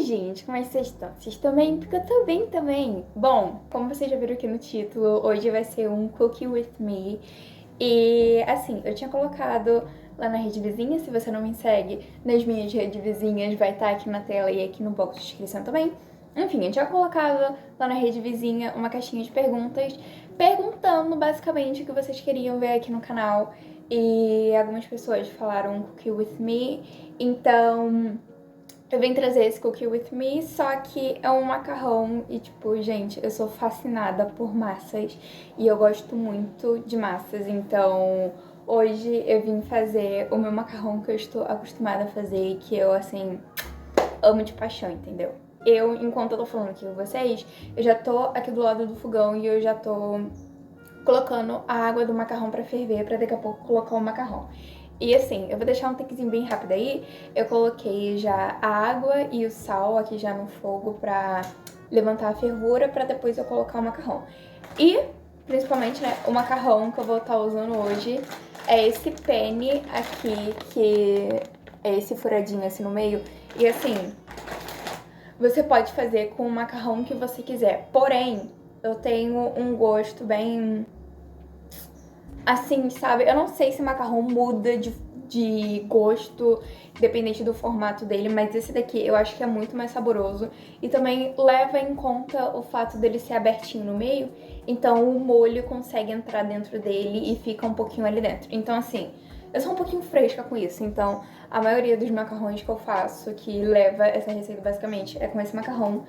gente, como é que vocês estão? Vocês estão bem? Porque eu tô bem também. Bom, como vocês já viram aqui no título, hoje vai ser um Cookie With Me. E, assim, eu tinha colocado lá na Rede Vizinha, se você não me segue, nas minhas redes vizinhas, vai estar aqui na tela e aqui no box de descrição também. Enfim, eu tinha colocado lá na Rede Vizinha uma caixinha de perguntas, perguntando basicamente o que vocês queriam ver aqui no canal. E algumas pessoas falaram Cookie With Me, então eu vim trazer esse Cookie With Me, só que é um macarrão e, tipo, gente, eu sou fascinada por massas e eu gosto muito de massas, então hoje eu vim fazer o meu macarrão que eu estou acostumada a fazer e que eu, assim, amo de paixão, entendeu? Eu, enquanto eu tô falando aqui com vocês, eu já tô aqui do lado do fogão e eu já tô colocando a água do macarrão pra ferver, pra daqui a pouco colocar o macarrão. E assim, eu vou deixar um takezinho bem rápido aí. Eu coloquei já a água e o sal aqui já no fogo pra levantar a fervura, pra depois eu colocar o macarrão. E, principalmente, né, o macarrão que eu vou estar usando hoje é esse penne aqui, que é esse furadinho assim no meio. E assim, você pode fazer com o macarrão que você quiser. Porém, eu tenho um gosto bem assim, sabe? Eu não sei se macarrão muda de gosto, dependente do formato dele, mas esse daqui eu acho que é muito mais saboroso. E também leva em conta o fato dele ser abertinho no meio, então o molho consegue entrar dentro dele e fica um pouquinho ali dentro. Então, assim, eu sou um pouquinho fresca com isso, então a maioria dos macarrões que eu faço, que leva essa receita basicamente, é com esse macarrão.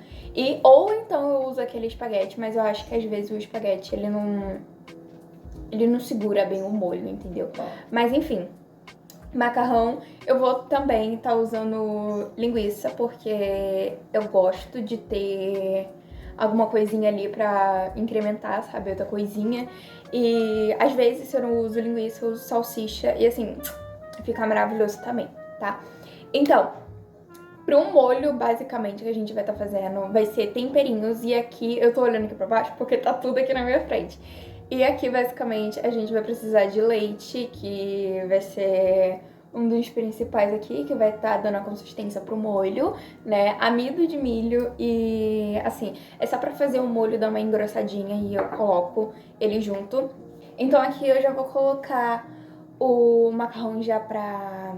Ou então eu uso aquele espaguete, mas eu acho que às vezes o espaguete ele não segura bem o molho, entendeu? Mas enfim, macarrão, eu vou também estar usando linguiça, porque eu gosto de ter alguma coisinha ali pra incrementar, sabe? Outra coisinha. E às vezes, se eu não uso linguiça, eu uso salsicha. E assim, fica maravilhoso também, tá? Então, pro molho, basicamente, que a gente vai estar fazendo, vai ser temperinhos. E aqui, eu tô olhando aqui pra baixo porque tá tudo aqui na minha frente. E aqui, basicamente, a gente vai precisar de leite, que vai ser um dos principais aqui, que vai estar dando a consistência pro molho, né? Amido de milho e, assim, é só pra fazer o molho dar uma engrossadinha e eu coloco ele junto. Então aqui eu já vou colocar o macarrão já pra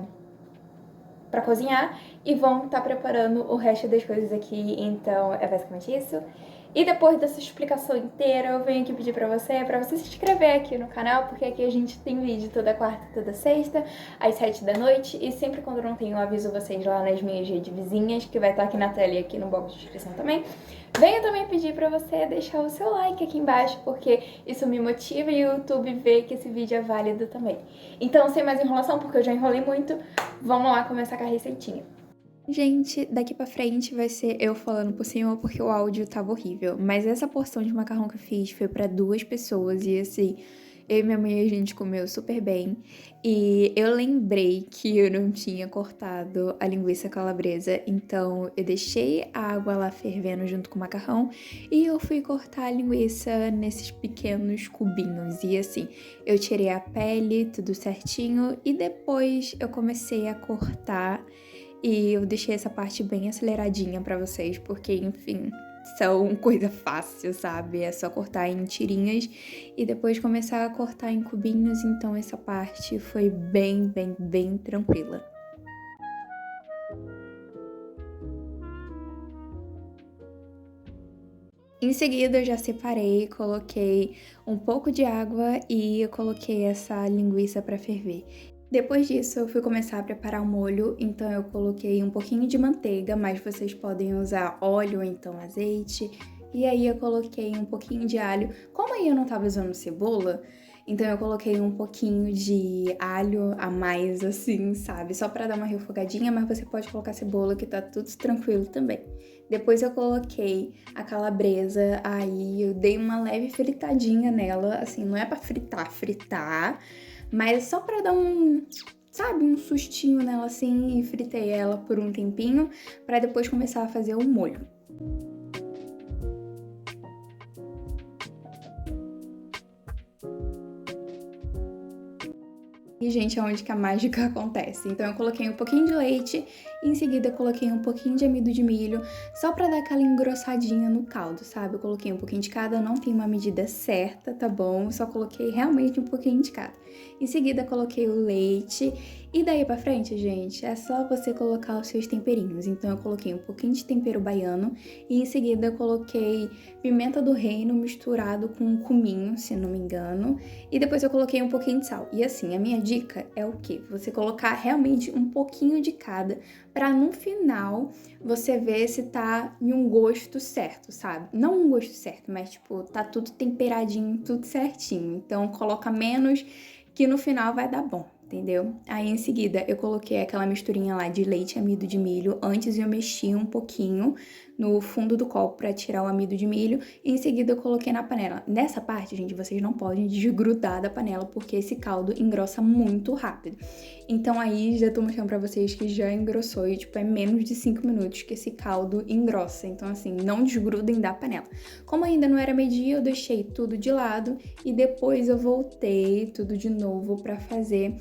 cozinhar e vão estar preparando o resto das coisas aqui, então é basicamente isso. E depois dessa explicação inteira, eu venho aqui pedir pra você se inscrever aqui no canal, porque aqui a gente tem vídeo toda quarta e toda sexta, às 7 da noite, e sempre quando não tem eu aviso vocês lá nas minhas redes vizinhas, que vai estar aqui na tela e aqui no box de descrição também. Venho também pedir pra você deixar o seu like aqui embaixo, porque isso me motiva e o YouTube vê que esse vídeo é válido também. Então, sem mais enrolação, porque eu já enrolei muito, vamos lá começar com a receitinha. Gente, daqui pra frente vai ser eu falando por cima porque o áudio tava horrível. Mas essa porção de macarrão que eu fiz foi pra 2 pessoas e assim, eu e minha mãe a gente comeu super bem. E eu lembrei que eu não tinha cortado a linguiça calabresa, então eu deixei a água lá fervendo junto com o macarrão e eu fui cortar a linguiça nesses pequenos cubinhos. E assim, eu tirei a pele, tudo certinho, e depois eu comecei a cortar. E eu deixei essa parte bem aceleradinha pra vocês, porque, enfim, são coisa fácil, sabe? É só cortar em tirinhas e depois começar a cortar em cubinhos, então essa parte foi bem tranquila. Em seguida, eu já separei, coloquei um pouco de água e eu coloquei essa linguiça para ferver. Depois disso, eu fui começar a preparar o molho, então eu coloquei um pouquinho de manteiga, mas vocês podem usar óleo ou então azeite. E aí eu coloquei um pouquinho de alho. Como aí eu não tava usando cebola, então eu coloquei um pouquinho de alho a mais, assim, sabe? Só pra dar uma refogadinha, mas você pode colocar cebola que tá tudo tranquilo também. Depois eu coloquei a calabresa, aí eu dei uma leve fritadinha nela, assim, não é pra fritar, mas só pra dar sabe, um sustinho nela assim e fritei ela por um tempinho pra depois começar a fazer o molho. E, gente, é onde que a mágica acontece. Então, eu coloquei um pouquinho de leite, e em seguida eu coloquei um pouquinho de amido de milho, só pra dar aquela engrossadinha no caldo, sabe? Eu coloquei um pouquinho de cada, não tem uma medida certa, tá bom? Eu só coloquei realmente um pouquinho de cada. Em seguida, coloquei o leite. E daí pra frente, gente, é só você colocar os seus temperinhos. Então, eu coloquei um pouquinho de tempero baiano e em seguida eu coloquei pimenta do reino misturado com cominho, se não me engano. E depois eu coloquei um pouquinho de sal. E assim, a minha dica é o quê? Você colocar realmente um pouquinho de cada pra no final você ver se tá em um gosto certo, sabe? Não um gosto certo, mas tipo, tá tudo temperadinho, tudo certinho. Então, coloca menos que no final vai dar bom, entendeu? Aí em seguida eu coloquei aquela misturinha lá de leite e amido de milho. Antes eu mexi um pouquinho no fundo do copo pra tirar o amido de milho e em seguida eu coloquei na panela. Nessa parte, gente, vocês não podem desgrudar da panela porque esse caldo engrossa muito rápido. Então aí já tô mostrando pra vocês que já engrossou e tipo é menos de 5 minutos que esse caldo engrossa. Então assim, não desgrudem da panela. Como ainda não era meio-dia, eu deixei tudo de lado e depois eu voltei tudo de novo pra fazer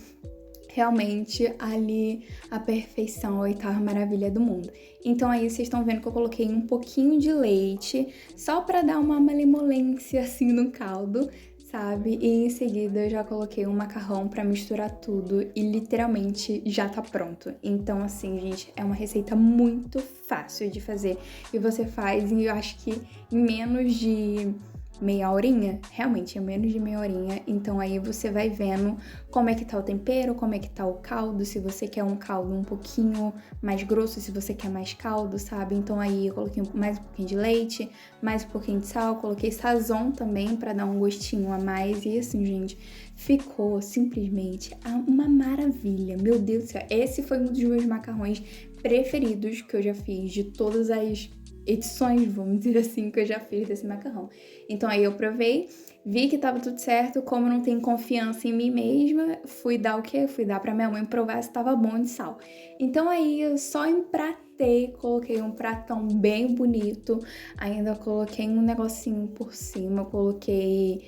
realmente ali a perfeição, a oitava maravilha do mundo. Então aí vocês estão vendo que eu coloquei um pouquinho de leite, só pra dar uma malemolência assim no caldo, sabe? E em seguida eu já coloquei um macarrão pra misturar tudo e literalmente já tá pronto. Então assim, gente, é uma receita muito fácil de fazer e você faz, e eu acho que em menos de meia horinha, realmente é menos de meia horinha, então aí você vai vendo como é que tá o tempero, como é que tá o caldo, se você quer um caldo um pouquinho mais grosso, se você quer mais caldo, sabe? Então aí eu coloquei mais um pouquinho de leite, mais um pouquinho de sal, coloquei sazon também pra dar um gostinho a mais e assim, gente, ficou simplesmente uma maravilha, meu Deus do céu, esse foi um dos meus macarrões preferidos que eu já fiz de todas as edições, vamos dizer assim, que eu já fiz desse macarrão. Então aí eu provei, vi que tava tudo certo, como eu não tenho confiança em mim mesma, fui dar o quê? Fui dar pra minha mãe provar se tava bom de sal. Então aí eu só empratei, coloquei um pratão bem bonito, ainda coloquei um negocinho por cima, coloquei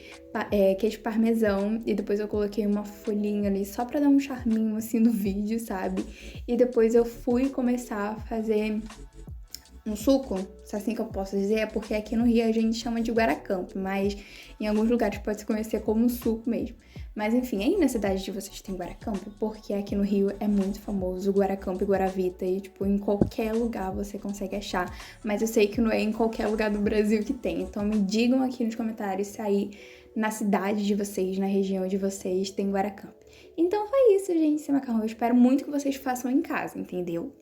queijo parmesão e depois eu coloquei uma folhinha ali só pra dar um charminho assim no vídeo, sabe? E depois eu fui começar a fazer um suco, se é assim que eu posso dizer, é porque aqui no Rio a gente chama de guaracampo, mas em alguns lugares pode se conhecer como suco mesmo. Mas enfim, aí na cidade de vocês tem guaracampo, porque aqui no Rio é muito famoso o guaracampo e guaravita, e tipo, em qualquer lugar você consegue achar, mas eu sei que não é em qualquer lugar do Brasil que tem, então me digam aqui nos comentários se aí na cidade de vocês, na região de vocês, tem guaracampo. Então foi isso, gente, esse macarrão. Eu espero muito que vocês façam em casa, entendeu?